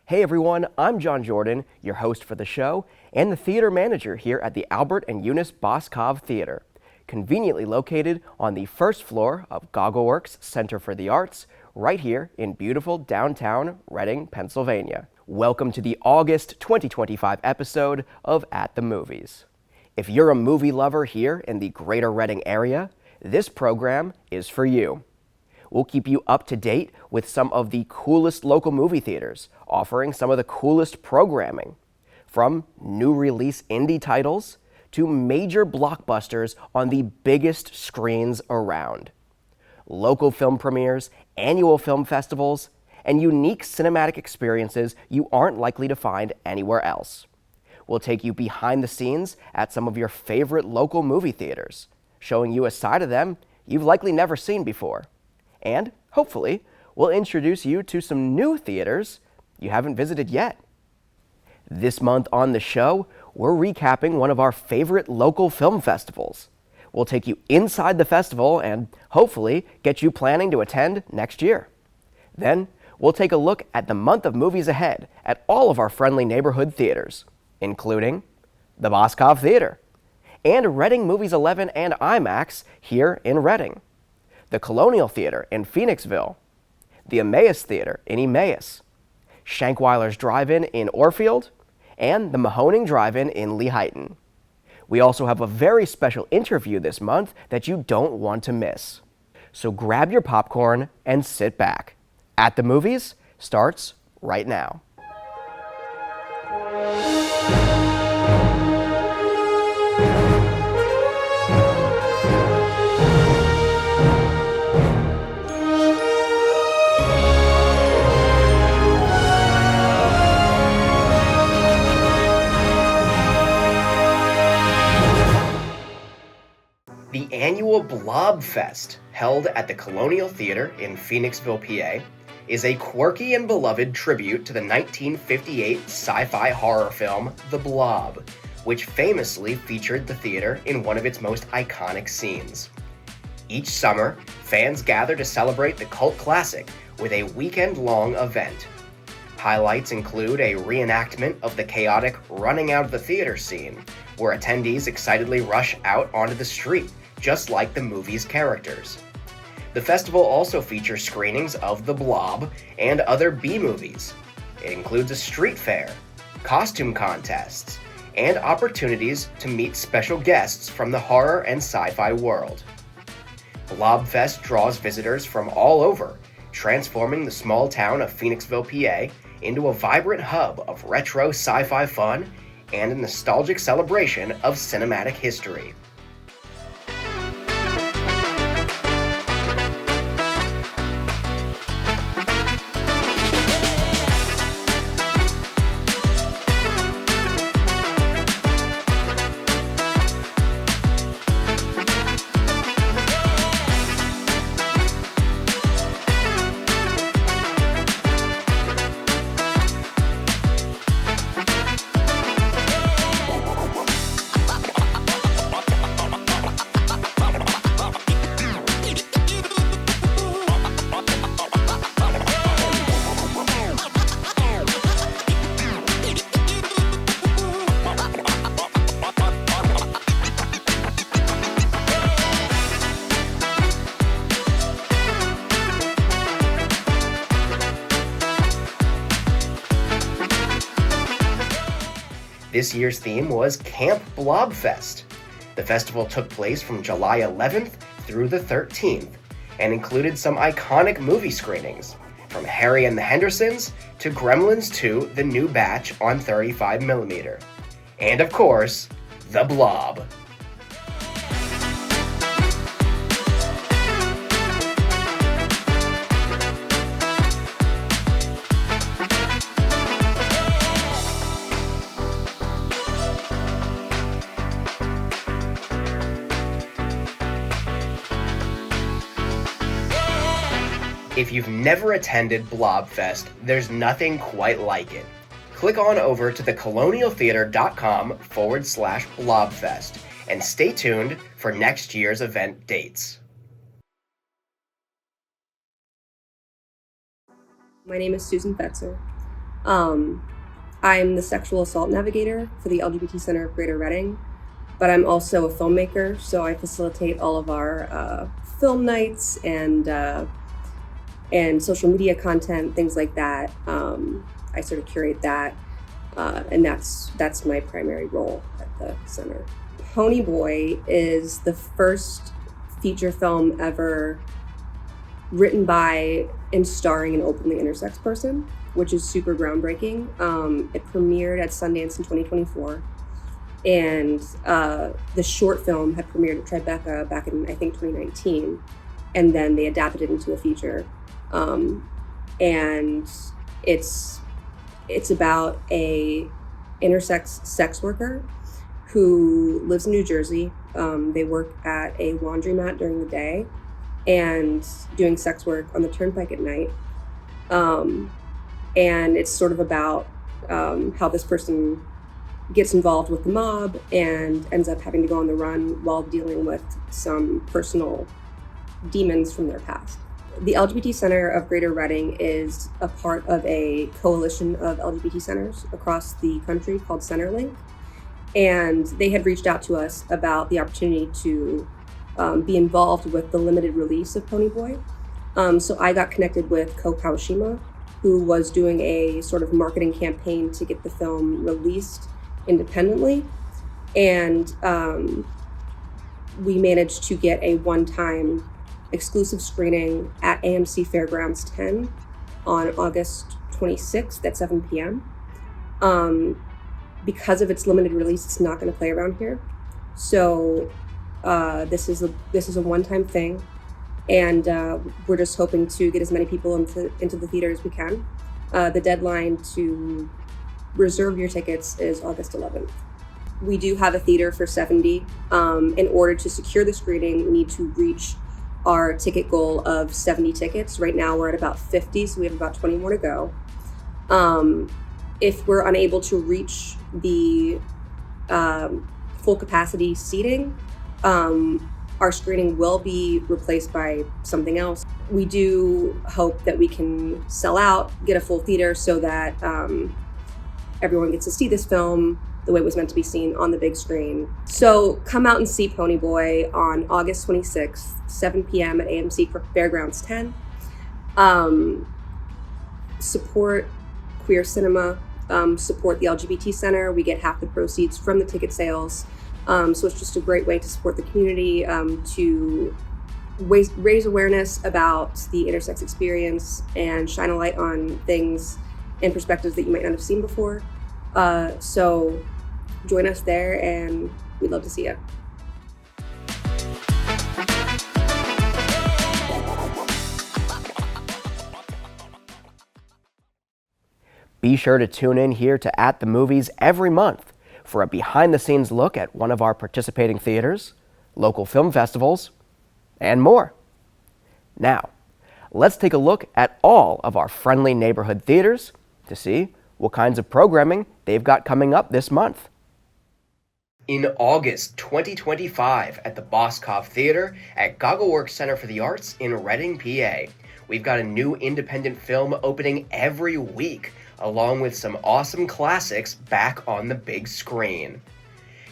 Hey everyone, I'm Jon Jordan, your host for the show, and the theater manager here at the Albert and Eunice Boscov Theater, conveniently located on the first floor of GoggleWorks Center for the Arts, right here in beautiful downtown Reading, Pennsylvania. Welcome to the August 2025 episode of At the Movies. If you're a movie lover here in the greater Reading area, this program is for you. We'll keep you up to date with some of the coolest local movie theaters, offering some of the coolest programming, from new release indie titles to major blockbusters on the biggest screens around. Local film premieres, annual film festivals, and unique cinematic experiences you aren't likely to find anywhere else. We'll take you behind the scenes at some of your favorite local movie theaters, showing you a side of them you've likely never seen before. And, hopefully, we'll introduce you to some new theaters you haven't visited yet. This month on the show, we're recapping one of our favorite local film festivals. We'll take you inside the festival and, hopefully, get you planning to attend next year. Then, we'll take a look at the month of movies ahead at all of our friendly neighborhood theaters, including the Boscov Theater, and Reading Movies 11 and IMAX here in Reading, the Colonial Theatre in Phoenixville, the Emmaus Theatre in Emmaus, Shankweiler's Drive-In in Orefield, and the Mahoning Drive-In in Lehighton. We also have a very special interview this month that you don't want to miss. So grab your popcorn and sit back. At the Movies starts right now. The annual Blobfest, held at the Colonial Theatre in Phoenixville, PA, is a quirky and beloved tribute to the 1958 sci-fi horror film The Blob, which famously featured the theater in one of its most iconic scenes. Each summer, fans gather to celebrate the cult classic with a weekend-long event. Highlights include a reenactment of the chaotic running out of the theater scene, where attendees excitedly rush out onto the street, just like the movie's characters. The festival also features screenings of The Blob and other B-movies. It includes a street fair, costume contests, and opportunities to meet special guests from the horror and sci-fi world. Blobfest draws visitors from all over, transforming the small town of Phoenixville, PA, into a vibrant hub of retro sci-fi fun and a nostalgic celebration of cinematic history. This year's theme was Camp Blobfest. The festival took place from July 11th through the 13th and included some iconic movie screenings, from Harry and the Hendersons to Gremlins 2: The New Batch on 35mm. And of course, The Blob. If you've never attended Blobfest, there's nothing quite like it. Click on over to thecolonialtheatre.com/Blobfest and stay tuned for next year's event dates. My name is Susan Fetzer. I'm the sexual assault navigator for the LGBT Center of Greater Reading, but I'm also a filmmaker, so I facilitate all of our film nights and social media content, things like that. I sort of curate that, and that's my primary role at the center. Ponyboi is the first feature film ever written by and starring an openly intersex person, which is super groundbreaking. It premiered at Sundance in 2024, and the short film had premiered at Tribeca back in, I think, 2019, and then they adapted it into a feature. And it's about a intersex sex worker who lives in New Jersey. They work at a laundromat during the day and doing sex work on the turnpike at night. And it's sort of about how this person gets involved with the mob and ends up having to go on the run while dealing with some personal demons from their past. The LGBT Center of Greater Reading is a part of a coalition of LGBT centers across the country called Centerlink. And they had reached out to us about the opportunity to be involved with the limited release of Ponyboi. So I got connected with Ko Kawashima, who was doing a sort of marketing campaign to get the film released independently. And we managed to get a one-time exclusive screening at AMC Fairgrounds 10 on August 26th at 7 p.m. Because of its limited release, it's not going to play around here. So this is a one-time thing, and we're just hoping to get as many people into the theater as we can. The deadline to reserve your tickets is August 11th. We do have a theater for 70. In order to secure the screening, we need to reach our ticket goal of 70 tickets. Right now we're at about 50, so we have about 20 more to go. If we're unable to reach the full capacity seating, our screening will be replaced by something else. We do hope that we can sell out, get a full theater so that everyone gets to see this film the way it was meant to be seen on the big screen. So come out and see Ponyboi on August 26th, 7 p.m. at AMC Fairgrounds 10. Support queer cinema, support the LGBT Center. We get half the proceeds from the ticket sales. So it's just a great way to support the community, to raise awareness about the intersex experience and shine a light on things and perspectives that you might not have seen before. So join us there, and we'd love to see you. Be sure to tune in here to At the Movies every month for a behind-the-scenes look at one of our participating theaters, local film festivals, and more. Now, let's take a look at all of our friendly neighborhood theaters to see what kinds of programming they've got coming up this month. In August 2025 at the Boscov Theater at GoggleWorks Center for the Arts in Reading, PA, we've got a new independent film opening every week, along with some awesome classics back on the big screen.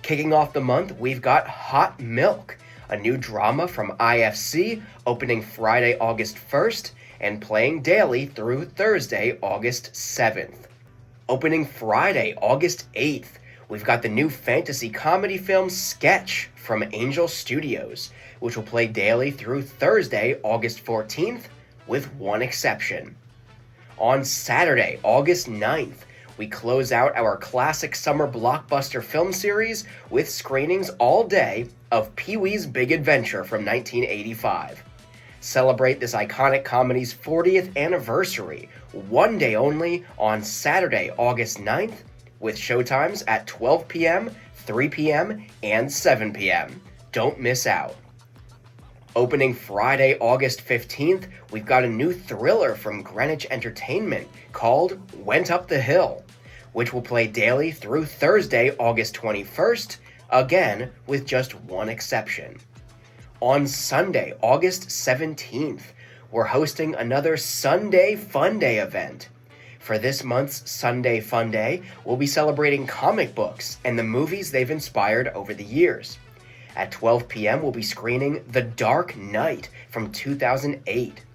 Kicking off the month, we've got Hot Milk, a new drama from IFC, opening Friday, August 1st, and playing daily through Thursday, August 7th. Opening Friday, August 8th, we've got the new fantasy comedy film Sketch from Angel Studios, which will play daily through Thursday, August 14th, with one exception. On Saturday, August 9th, we close out our classic summer blockbuster film series with screenings all day of Pee-wee's Big Adventure from 1985. Celebrate this iconic comedy's 40th anniversary, one day only on Saturday, August 9th, with showtimes at 12 p.m., 3 p.m., and 7 p.m. Don't miss out. Opening Friday, August 15th, we've got a new thriller from Greenwich Entertainment called Went Up the Hill, which will play daily through Thursday, August 21st, again with just one exception. On Sunday, August 17th, we're hosting another Sunday Fun Day event For this month's Sunday Fun Day, we'll be celebrating comic books and the movies they've inspired over the years. At 12 p.m., we'll be screening The Dark Knight from 2008.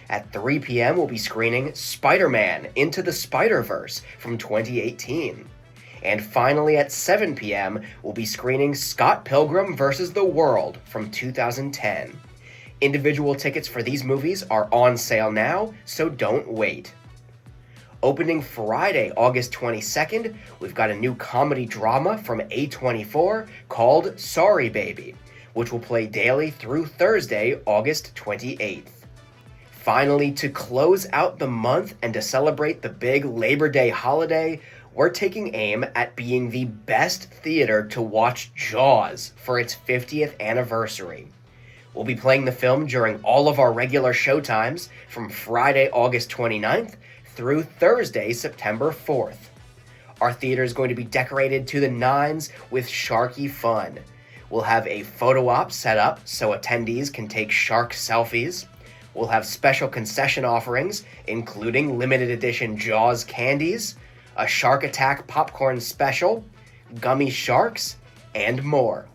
At 3 p.m., we'll be screening Spider-Man Into the Spider-Verse from 2018. And finally, at 7 p.m., we'll be screening Scott Pilgrim vs. the World from 2010. Individual tickets for these movies are on sale now, so don't wait. Opening Friday, August 22nd, we've got a new comedy drama from A24 called Sorry Baby, which will play daily through Thursday, August 28th. Finally, to close out the month and to celebrate the big Labor Day holiday, we're taking aim at being the best theater to watch Jaws for its 50th anniversary. We'll be playing the film during all of our regular showtimes from Friday, August 29th through Thursday, September 4th. Our theater is going to be decorated to the nines with sharky fun. We'll have a photo op set up so attendees can take shark selfies. We'll have special concession offerings, including limited edition Jaws candies, a Shark Attack popcorn special, gummy sharks, and more.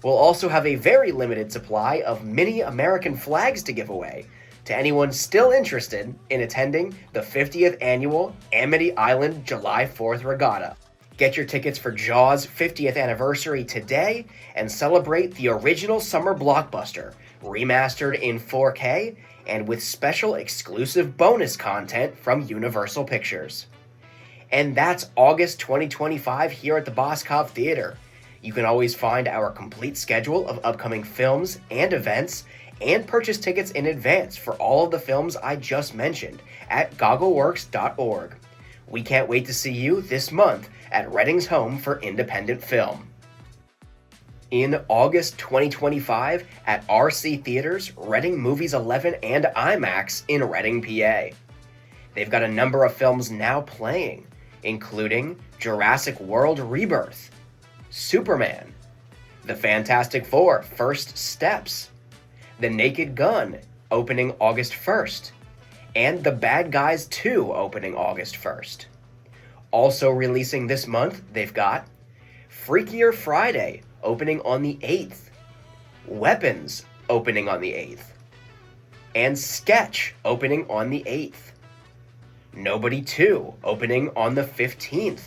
We'll also have a very limited supply of mini American flags to give away to anyone still interested in attending the 50th annual Amity Island July 4th Regatta. Get your tickets for Jaws' 50th anniversary today and celebrate the original summer blockbuster, remastered in 4K and with special exclusive bonus content from Universal Pictures. And that's August 2025 here at the Boscov Theater. You can always find our complete schedule of upcoming films and events and purchase tickets in advance for all of the films I just mentioned at GoggleWorks.org. We can't wait to see you this month at Reading's home for independent film. In August 2025 at RC Theaters, Reading Movies 11 and IMAX in Reading, PA. They've got a number of films now playing, including Jurassic World Rebirth, Superman, The Fantastic Four First Steps, The Naked Gun opening August 1st, and The Bad Guys 2 opening August 1st. Also releasing this month, they've got Freakier Friday opening on the 8th, Weapons opening on the 8th, and Sketch opening on the 8th, Nobody 2 opening on the 15th,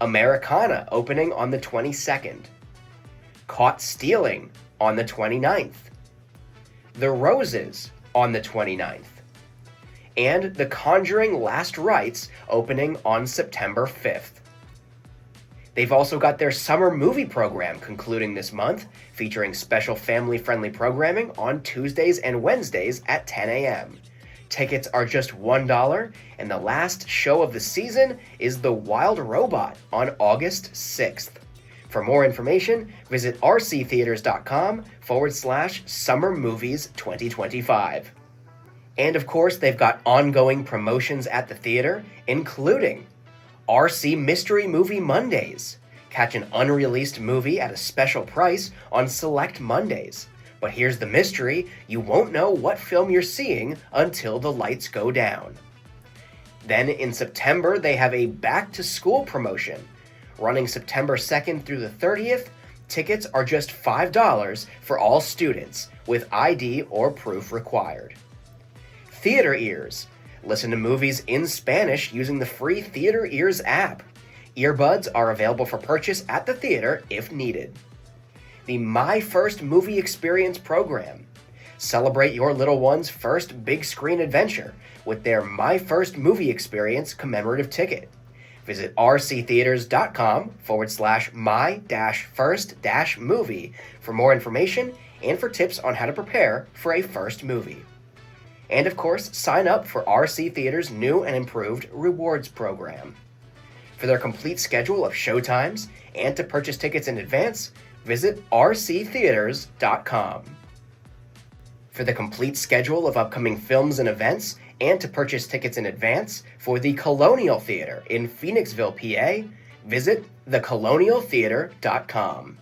Americana opening on the 22nd, Caught Stealing on the 29th, The Roses on the 29th, and The Conjuring Last Rites opening on September 5th. They've also got their summer movie program concluding this month, featuring special family-friendly programming on Tuesdays and Wednesdays at 10 a.m. Tickets are just $1, and the last show of the season is The Wild Robot on August 6th. For more information, visit rctheaters.com/Summer Movies 2025. And of course, they've got ongoing promotions at the theater, including RC Mystery Movie Mondays. Catch an unreleased movie at a special price on select Mondays. But here's the mystery, you won't know what film you're seeing until the lights go down. Then in September, they have a back-to-school promotion. Running September 2nd through the 30th, tickets are just $5 for all students, with ID or proof required. Theater Ears. Listen to movies in Spanish using the free Theater Ears app. Earbuds are available for purchase at the theater if needed. The My First Movie Experience program. Celebrate your little one's first big screen adventure with their My First Movie Experience commemorative ticket. Visit rctheaters.com/my-first-movie for more information and for tips on how to prepare for a first movie. And of course, sign up for RC Theaters' new and improved rewards program. For their complete schedule of showtimes and to purchase tickets in advance, visit rctheaters.com. For the complete schedule of upcoming films and events and to purchase tickets in advance for the Colonial Theatre in Phoenixville, PA, visit thecolonialtheatre.com.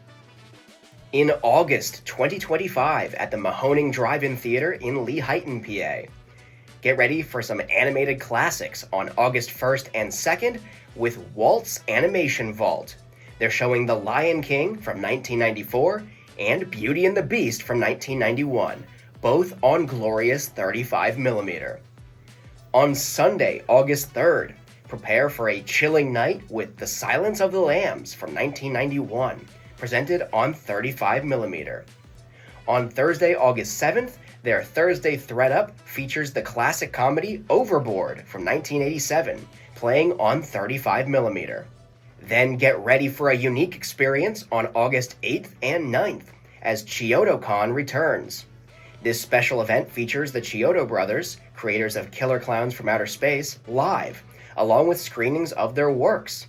In August 2025 at the Mahoning Drive-In Theatre in Lehighton, PA, Get ready for some animated classics on August 1st and 2nd with Walt's Animation Vault. They're showing The Lion King from 1994 and Beauty and the Beast from 1991, both on glorious 35mm. On Sunday, August 3rd, prepare for a chilling night with The Silence of the Lambs from 1991, presented on 35mm. On Thursday, August 7th, their Thursday Thread Up features the classic comedy Overboard from 1987, playing on 35mm. Then get ready for a unique experience on August 8th and 9th as ChiodoCon returns. This special event features the Chiodo brothers, creators of Killer Clowns from Outer Space, live, along with screenings of their works.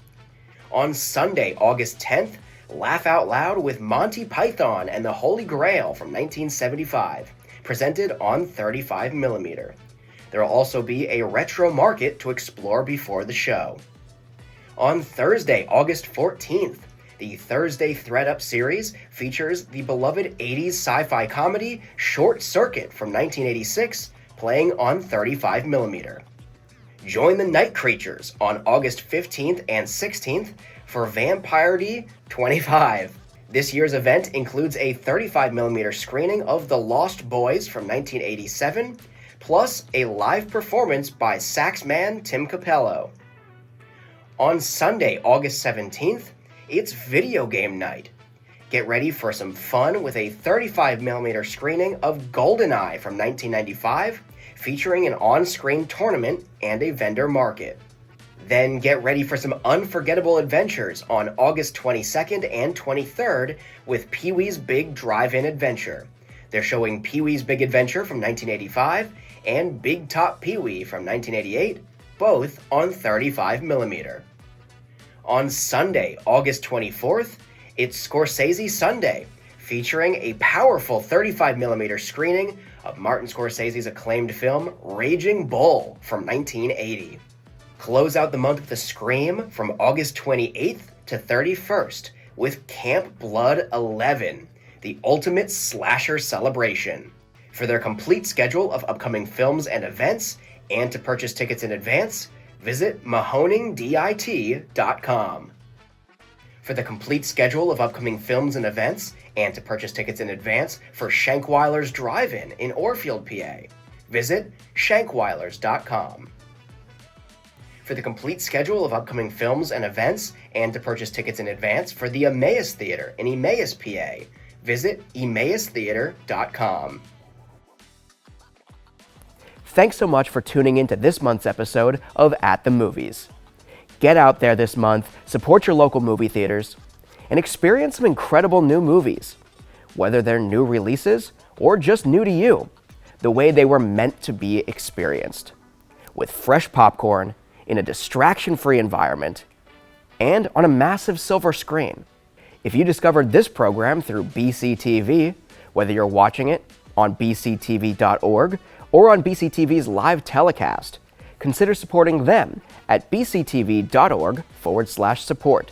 On Sunday, August 10th, laugh out loud with Monty Python and the Holy Grail from 1975, presented on 35mm. There will also be a retro market to explore before the show. On Thursday, August 14th, the Thursday Thread Up series features the beloved 80s sci-fi comedy Short Circuit from 1986, playing on 35mm. Join the Night Creatures on August 15th and 16th for Vampire 25. This year's event includes a 35mm screening of The Lost Boys from 1987, plus a live performance by saxman Tim Capello. On Sunday, August 17th, it's video game night. Get ready for some fun with a 35mm screening of GoldenEye from 1995, featuring an on-screen tournament and a vendor market. Then get ready for some unforgettable adventures on August 22nd and 23rd with Pee-wee's Big Drive-In Adventure. They're showing Pee-wee's Big Adventure from 1985 and Big Top Pee-wee from 1988, both on 35mm. On Sunday, August 24th, it's Scorsese Sunday, featuring a powerful 35mm screening of Martin Scorsese's acclaimed film Raging Bull from 1980. Close out the month with a Scream from August 28th to 31st with Camp Blood 11, the ultimate slasher celebration. For their complete schedule of upcoming films and events, and to purchase tickets in advance, visit mahoningdit.com. For the complete schedule of upcoming films and events, and to purchase tickets in advance for Shankweiler's Drive-In in Orefield, PA, visit shankweilers.com. For the complete schedule of upcoming films and events, and to purchase tickets in advance for the Emmaus Theatre in Emmaus, PA, visit emmaustheatre.com. Thanks so much for tuning in to this month's episode of At the Movies. Get out there this month, support your local movie theaters, and experience some incredible new movies. Whether they're new releases or just new to you, the way they were meant to be experienced. With fresh popcorn, in a distraction-free environment, and on a massive silver screen. If you discovered this program through BCTV, whether you're watching it on bctv.org or on BCTV's live telecast, consider supporting them at bctv.org/support.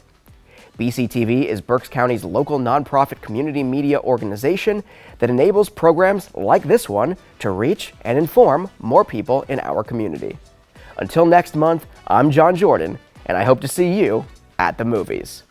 BCTV is Berks County's local nonprofit community media organization that enables programs like this one to reach and inform more people in our community. Until next month, I'm Jon Jordan, and I hope to see you at the movies.